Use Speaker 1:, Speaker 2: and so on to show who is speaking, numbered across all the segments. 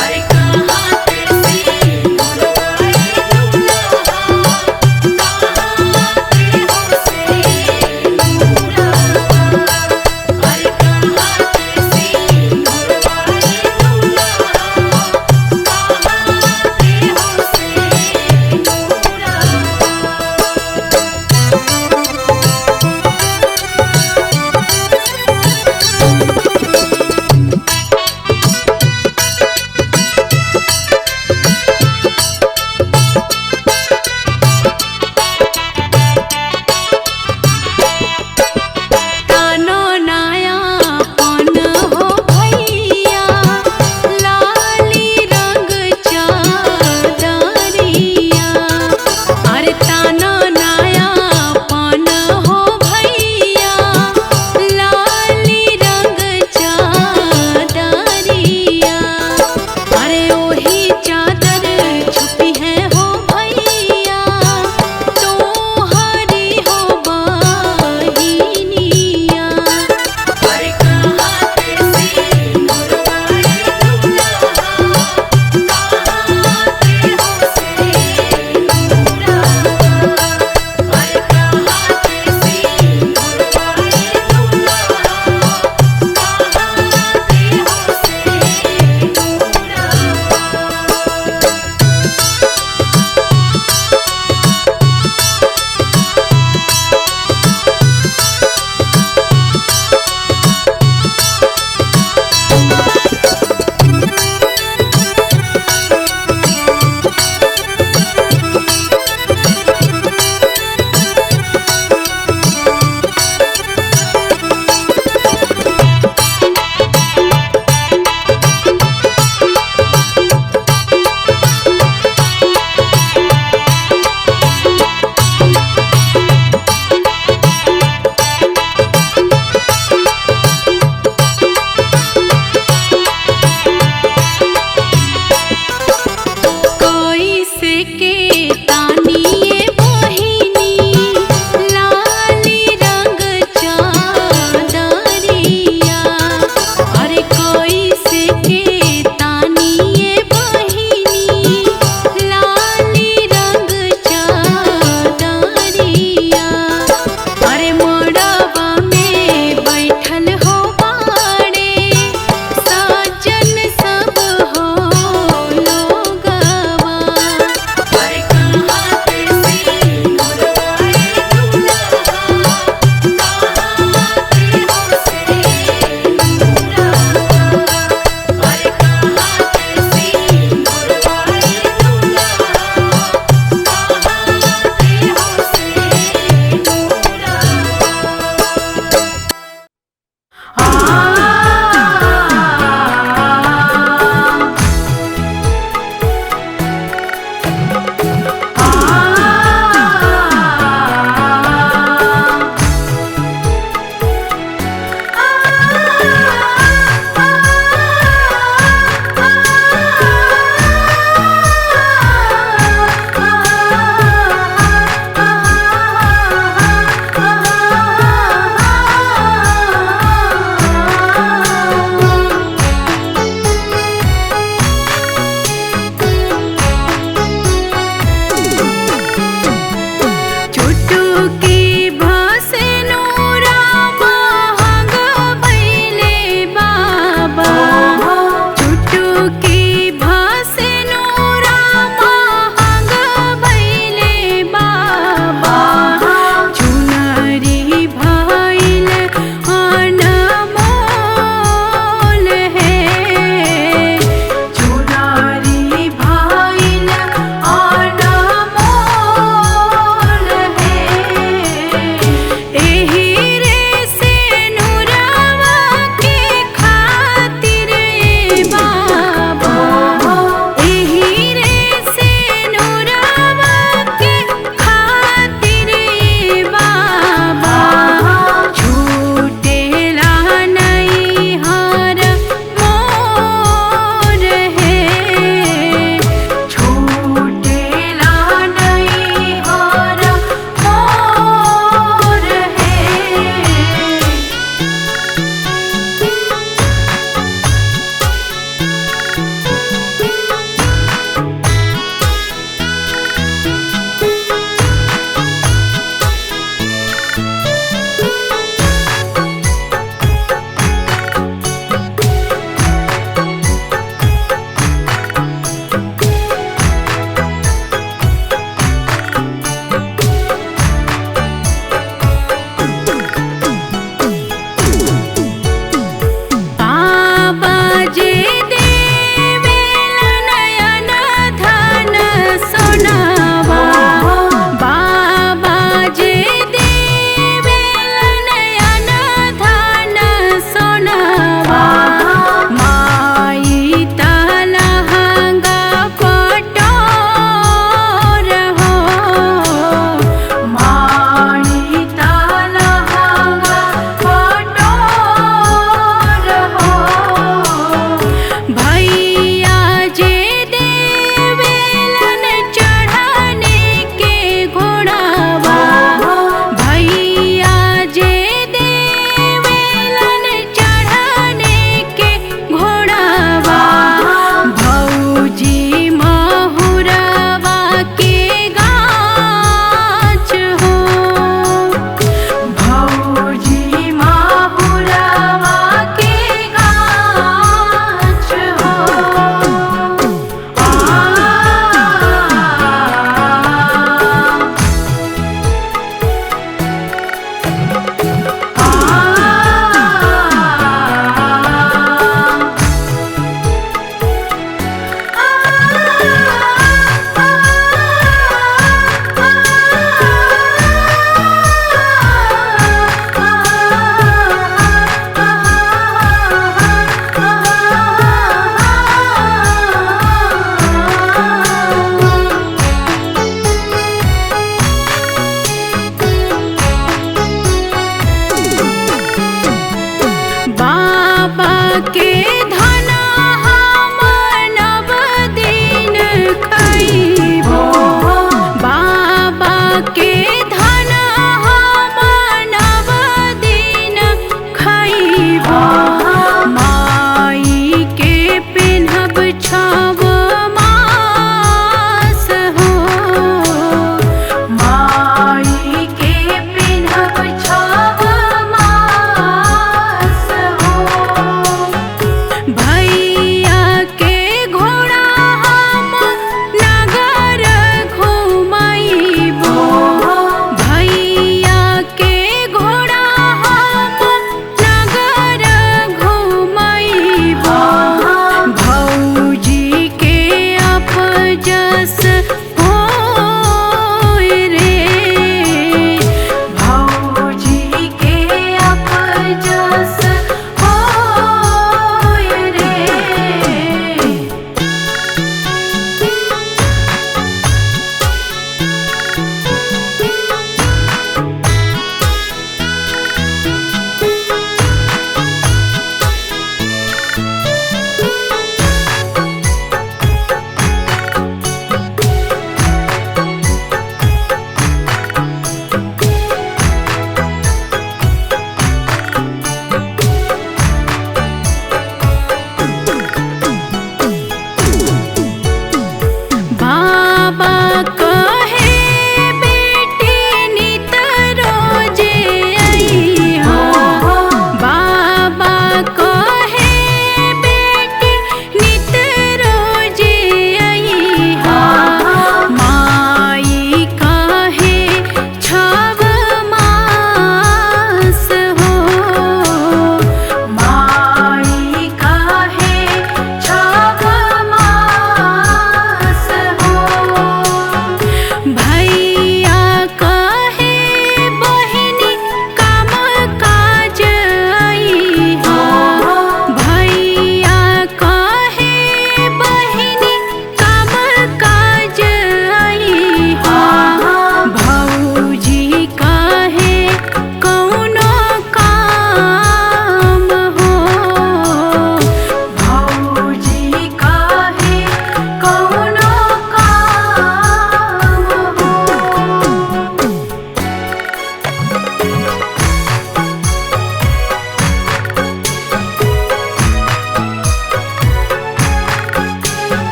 Speaker 1: अरे कहाँ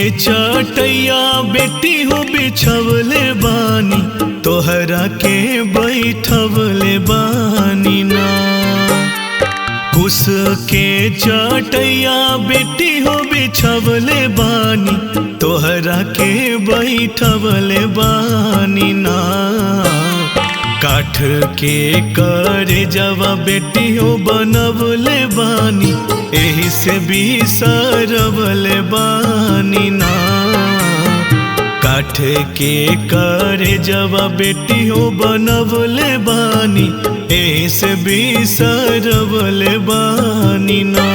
Speaker 1: चटैया बेटी हो बिछवले बानी, तोहरा के बैठवले बानी ना। कुश के चटैया बेटी हो बिछवले बानी, तोहरा के बैठवले बानी ना। काठ के करे जवा बेटी हो बनवले बानी, एही से बिसरवले बानी ना। काठ के करे जवा बेटी हो बनवले बानी, एही से बिसरवले बानी ना।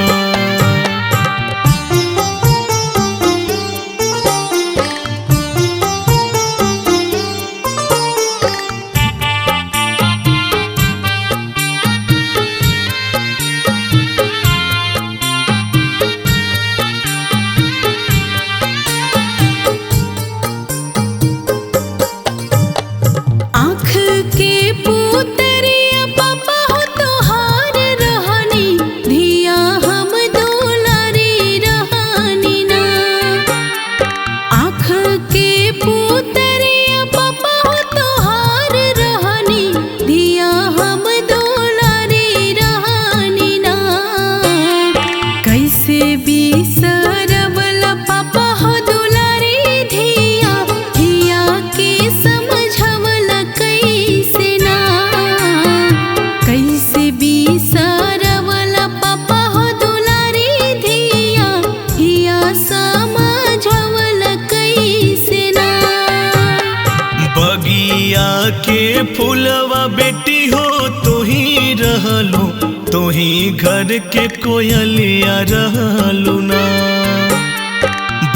Speaker 1: के फूलवा बेटी हो तो ही रहलो, तो ही घर के कोयलिया रहलू ना।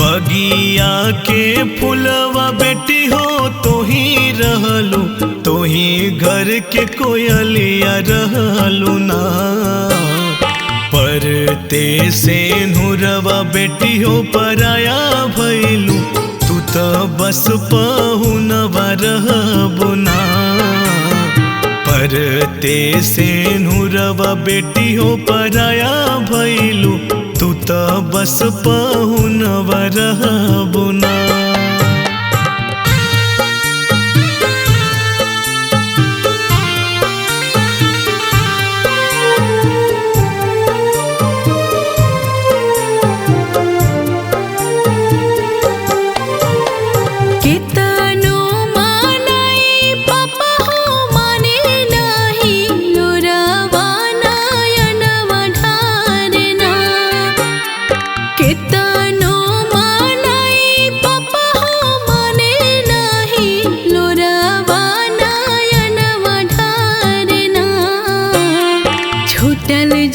Speaker 1: बगिया के फूलवा बेटी हो तो ही रहलो, तो ही घर के कोयलिया रहलू ना। परते से नुरवा बेटी हो पराया भैलू, तू तो बस पहुनवा रहबो ना। परते से नुरवा बेटी हो पराया भैलू, तू तो बस पहुनवा रहबो ना।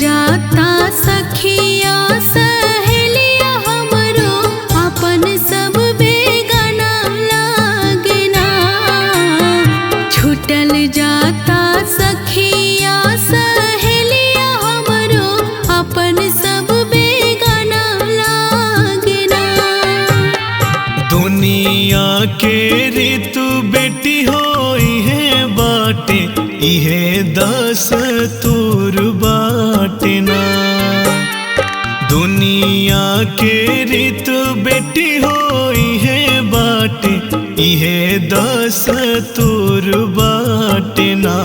Speaker 2: जाता सखिया सहेलिया हमरो, अपन सब बेगाना लागे ना। छूटल जाता सखिया सहेलिया हमरो, अपन सब बेगाना लागे ना।
Speaker 1: दुनिया के ऋतु बेटी हो इहे बाटे, इहे दस तूर बाटे ना। दुनिया के ऋतु बेटी हो इहे बाटे, इहे दस तूर बाटे ना।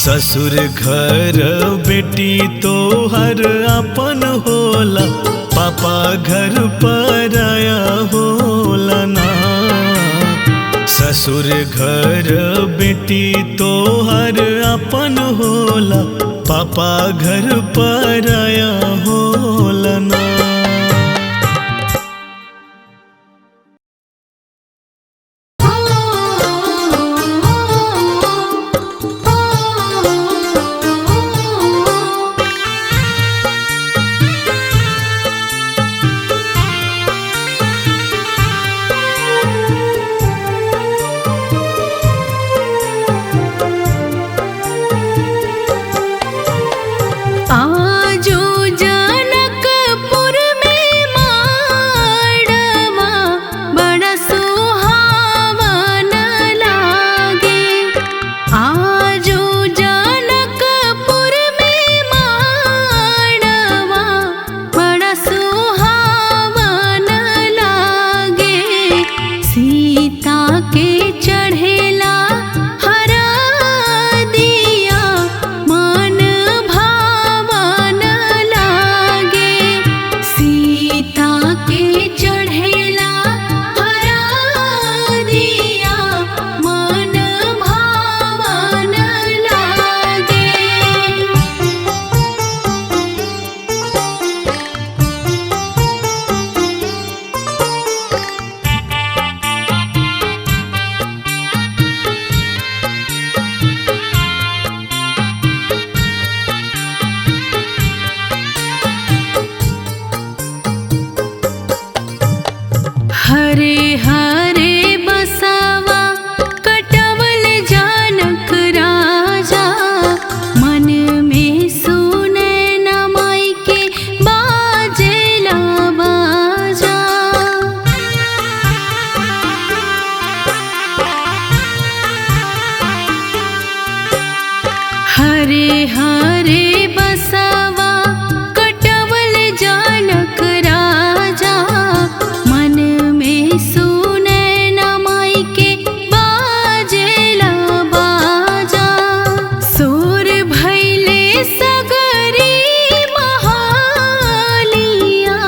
Speaker 1: ससुर घर बेटी तो हर अपन होला, पापा घर पराया होला ना। ससुर घर बेटी तो हर अपन होला, पापा घर पराया होला ना।
Speaker 2: आजो जान हरे हरे बसवा कटवल जानक राजा, मन में सुने न माई के बाजेला बाजा। हरे हरे बसवा कटवल जानक राजा, मन में सुने न माई के बाजेला बाजा। सोर भैले सगरी महालिया,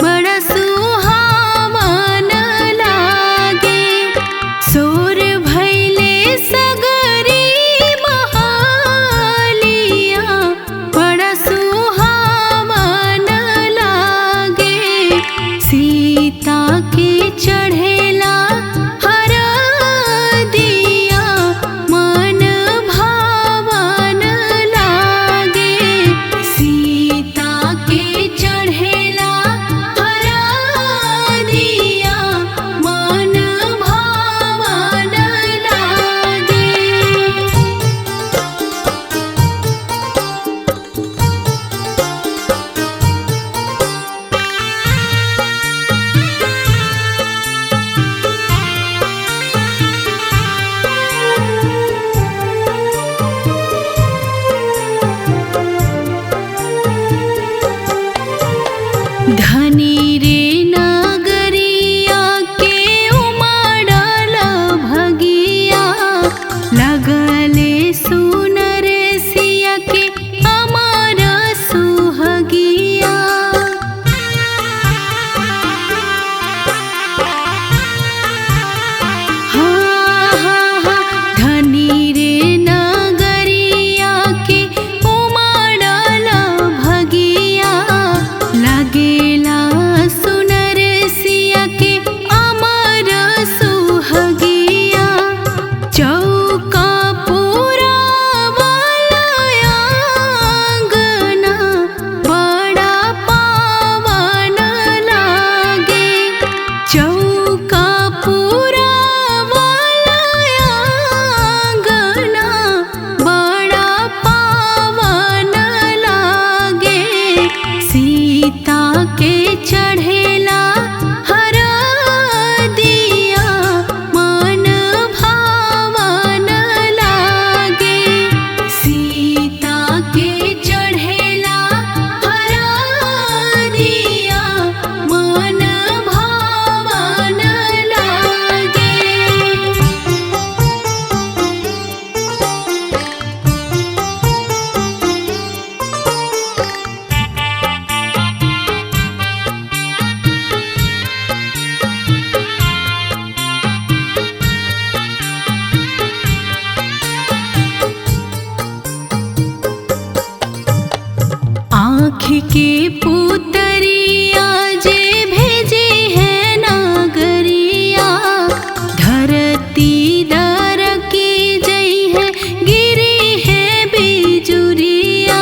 Speaker 2: बड़ा सुहावन लागे। सोर भैले सगरी महालिया, बड़ा सुहावन लागे। सीता के चढ़ेला हरदिया, मन भावन लागे। सीता के चढ़ेला हरदिया, मन भावन लागे। धनी रे नगरिया के उमड़ल भगिया, लगले सुनर सिया के अमर सुहगिया। हाँ हाँ हाँ, धनी रे नगरिया के उमड़ल भगिया, लगेला सुनर सिया के अमर सुहगिया। चौका पुरावल आंगना, बड़ा पावन लागे। चौका पुरावल आंगना, बड़ा पावन लागे। सीता के चढ़ेला हरदिया, मन भावन लागे। सीता के चढ़ेला हरदिया, मन भावन लागे। आँख के पुतरिया जे भेजे है नागरिया, धरती दर की जई है गिरी है बिजुरिया।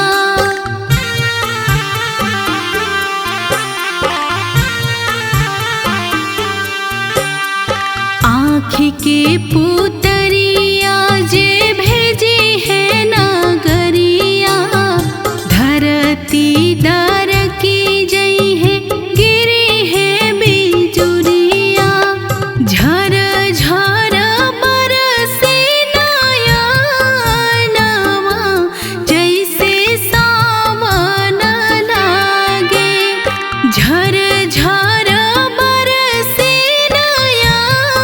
Speaker 2: आँख के पुतरिया जे भेजे है नागरिया, धरती दर की जई है गिरी है बिजुरिया। झर झर बरसे नयनवा, जैसे सावन लागे। झर झर बरसे नयनवा,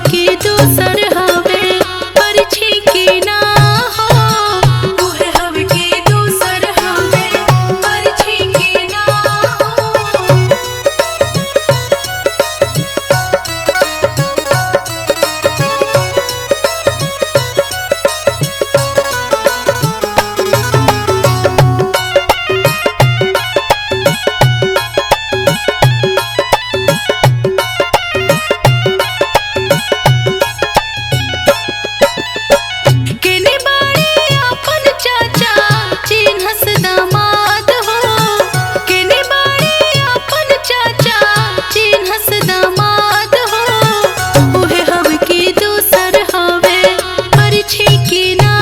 Speaker 2: के दूसर हवे परछी के ना हो। उहे हवे के दूसर हवे परछी के ना हो। केने बाड़े आपन चाचा चिन्हस दामाद हो। केने बाड़े आपन चाचा चिन्हस दामाद हो। उहे हवे के दूसर हवे परछी के ना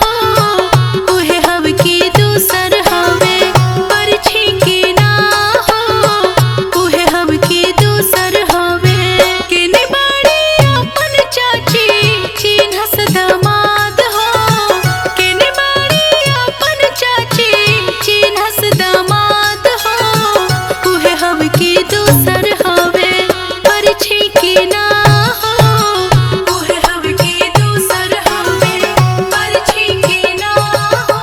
Speaker 2: हो। उहे हवे के दूसर हवे परछी के ना हो। उहे हवे के दूसर हवे। केने बाड़े आपन चाची चिन्हस दामाद हो। केने बाड़े आपन चाची चिन्हस दामाद हो। उहे हवे के दूसर हवे परछी के ना हो। उहे हवे के दूसर हवे परछी के ना हो।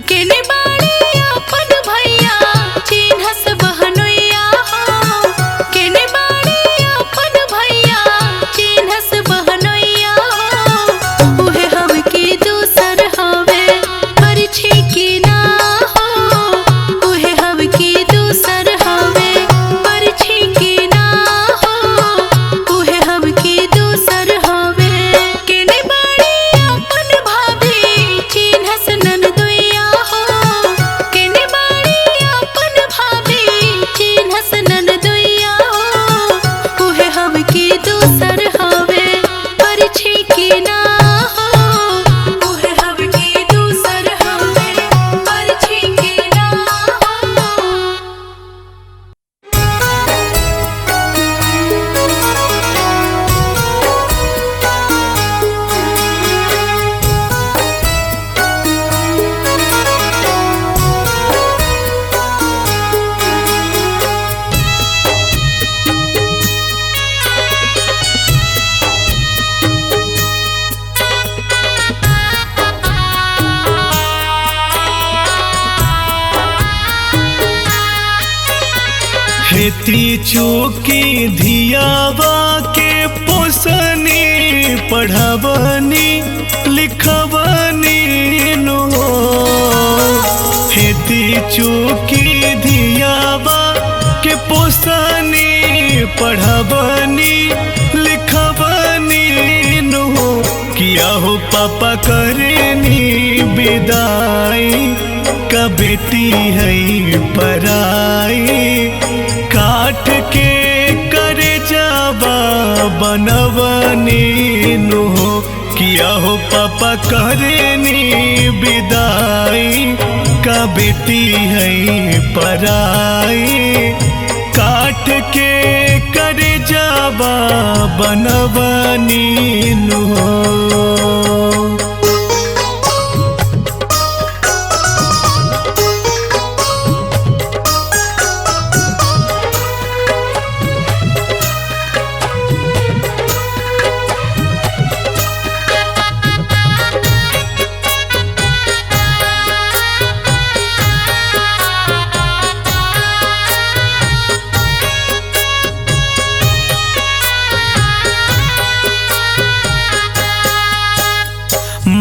Speaker 2: केने बाड़े आपन भैया चिन्हस बहनोइया हो। केने बाड़े आपन भैया चिन्हस बहनोइया हो। उहे हवे के दूसर हवे परछी के ना हो। उहे हवे के दूसर हवे परछी के ना हो। उहे हवे के दूसर हवे। केने बाड़े आपन भाभी चिन्हस ननदोइया हो। केने बाड़े आपन भाभी चिन्हस ननदोइया हो। उहे हवे के दूसर हवे परछी के ना हो। उहे हवे के दूसर हवे परछी के ना हो।
Speaker 1: खेती चूकी धियावा के पोसनी पढ़ावनी लिखवनी नो। खेती चूकी धियावा के पोसनी पढ़ावनी लिखवनी नो। किया हो पापा करेनी विदाई का बेटी है पराई। काट के करे जावा बनवनी नो। किया हो पापा करेनी विदाई का बेटी है पराई। काट के करे जावा बनवनी नो।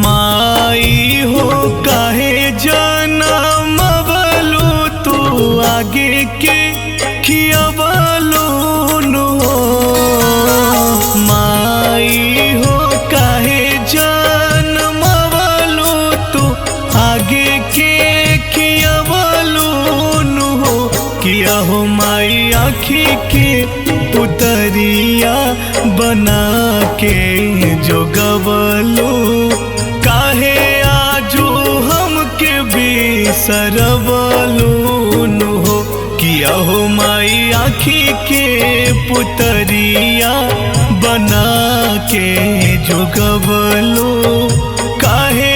Speaker 1: माई हो काहे जनमवलु तू आगे के खियवलु नो। माई हो काहे जनमवलु तू आगे के खियवलु नो। किया हो माई आँखी के पुतरिया बना के जोगवलु। काहे आजू हमके बिसरवलु नु हो। किया हो माई आँखी के पुतरिया बना के जोगवलु। काहे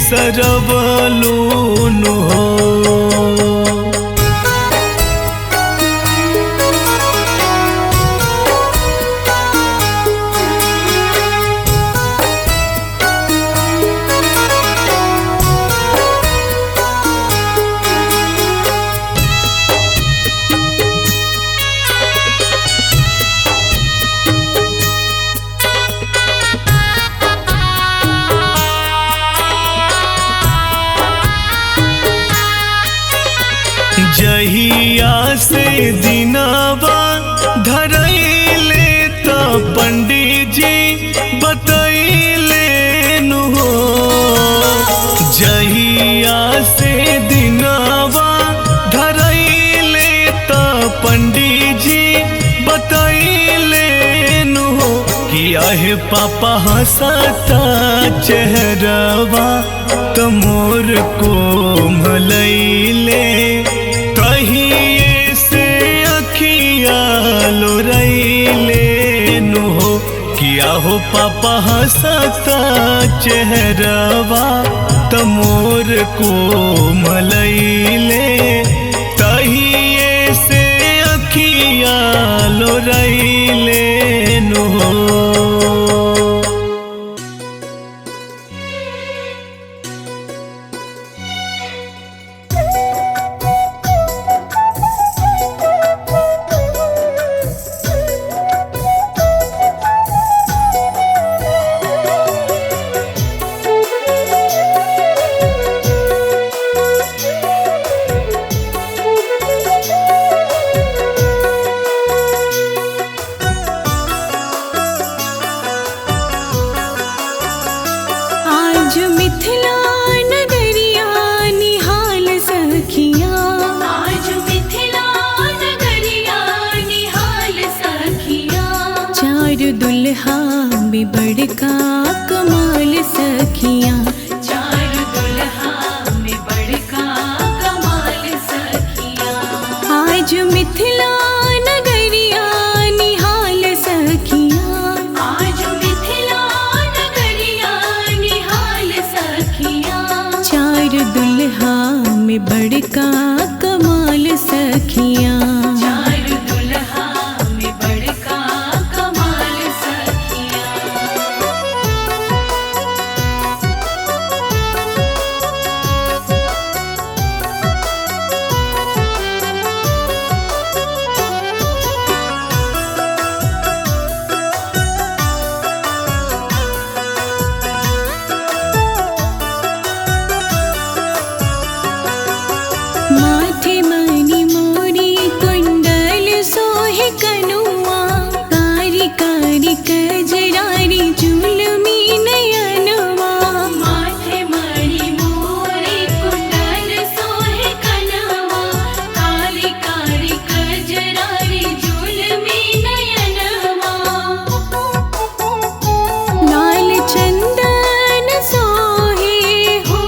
Speaker 1: बिसरवलून हो। जहिया से दिनवा धरैले त पंडित जी बतैले नु हो। जहिया से दिनवा धरैले त पंडित जी बतैले नु हो कि आहे पापा हंसता चेहरवा त मोर को मलैले कहिए से अखिया लोरैले नु हो। किया हो पापा हंसता चेहरवा त मोर को मलैले कहिए से अखिया लोरैले नु हो।
Speaker 2: आज मिथिला नगरिया निहाल सखिया, आज मिथिला नगरिया निहाल सखिया। चार दुल्हा में बड़का कमाल सखिया, चार दुल्हा में बड़का कमाल सखिया। आज मिथिला नगरिया निहाल सखिया, आज मिथिला नगरिया निहाल सखिया। चार दुल्हा में बड़का कमाल सखिया, चार दुल्हा में बड़का कमाल सखिया। माथे मणि मोरी कुंडल सोहे कनुआ, कारी कारी कजरारी जुलमी नयनवा। माथे मणि मोरी कुंडल सोहे कनुआ, कारी कारी कजरारी जुलमी नयनवा। लाल चंदन सोहे हो,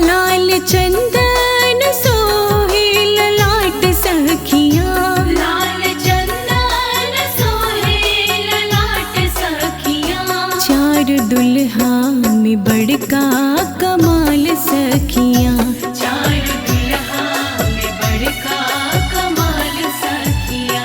Speaker 2: लाल चंदन सोहे ललाट सखिया, लाल चंदन सोहे ललाट सखिया। चार दुल्हा में बड़का कमाल सखिया, चार दुल्हा में बड़का कमाल सखिया।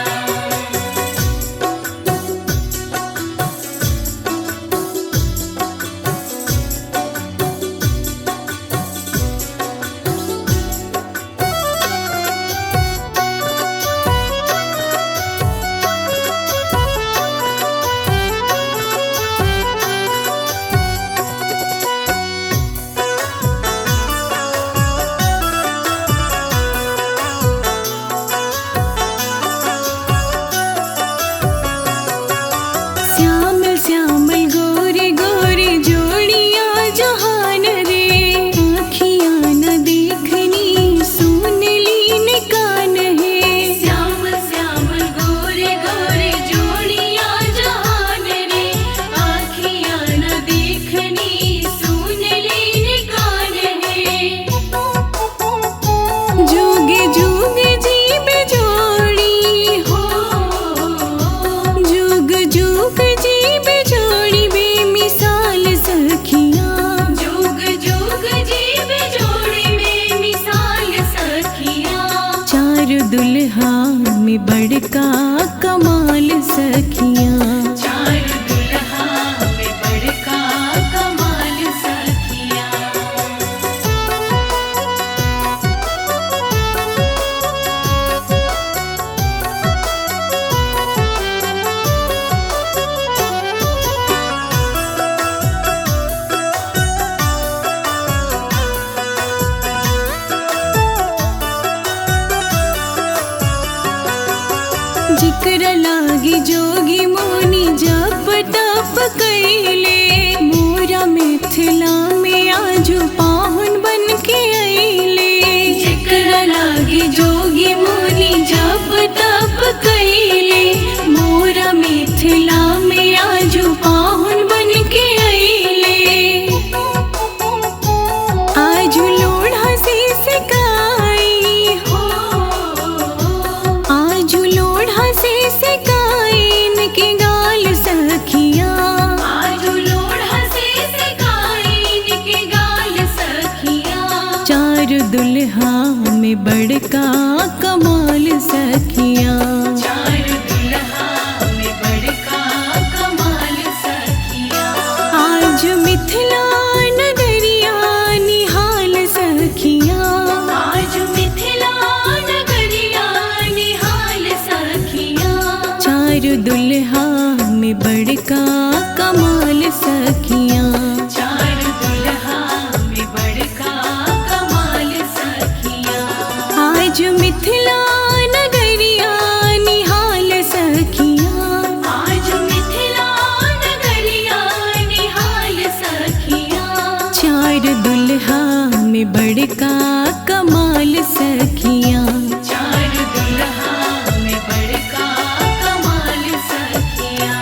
Speaker 2: में बड़का कमाल सखिया।
Speaker 3: चार दुल्हा में बड़का कमाल सखिया।
Speaker 2: आज मिथिला नगरिया निहाल सखिया।
Speaker 3: आज मिथिला नगरिया निहाल सखिया।
Speaker 2: चार दुल्हा में बड़का कमाल सखिया।
Speaker 3: चार दुल्हा में बड़का कमाल सखिया।
Speaker 2: आज मिथिला नगरिया निहाल सखिया।
Speaker 3: आज मिथिला नगरिया निहाल सखिया।
Speaker 2: चार दुल्हा में बड़का कमाल सखिया।
Speaker 3: चार दुल्हा में बड़का कमाल सखिया।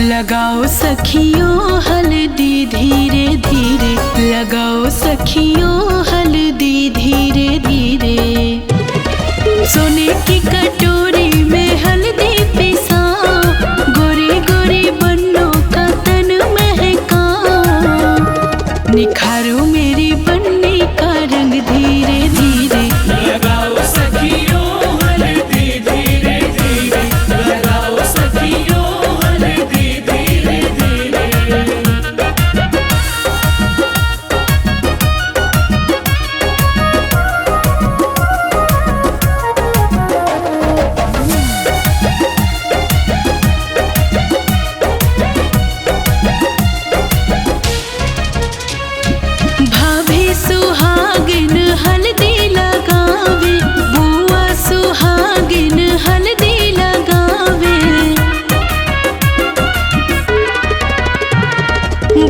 Speaker 2: लगाओ सखियों हल्दी धीरे धीरे। लगाओ सखियों हल्दी धीरे धीरे। सोने की कटोरी में हल्दी पिसा। गोरी गोरी बन्नों का तन महका। निखारो मेरी बन्नी का रंग धीरे धीरे।
Speaker 1: लगाओ सखियों हल्दी धीरे धीरे। लगाओ सखियों हल्दी धीरे धीरे।
Speaker 2: भाभी सुहागिन हल्दी लगावे। बुआ सुहागिन हल्दी लगावे।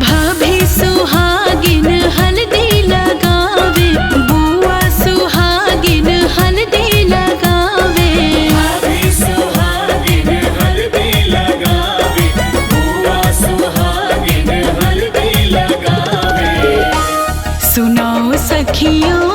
Speaker 2: भाभी सुहागिन हल्दी लगावे। बुआ सुहागिन हल्दी लगावे।
Speaker 1: भाभी सुहागिन हल्दी लगावे। बुआ सुहागिन हल्दी लगावे।
Speaker 2: सुनाओ सखियों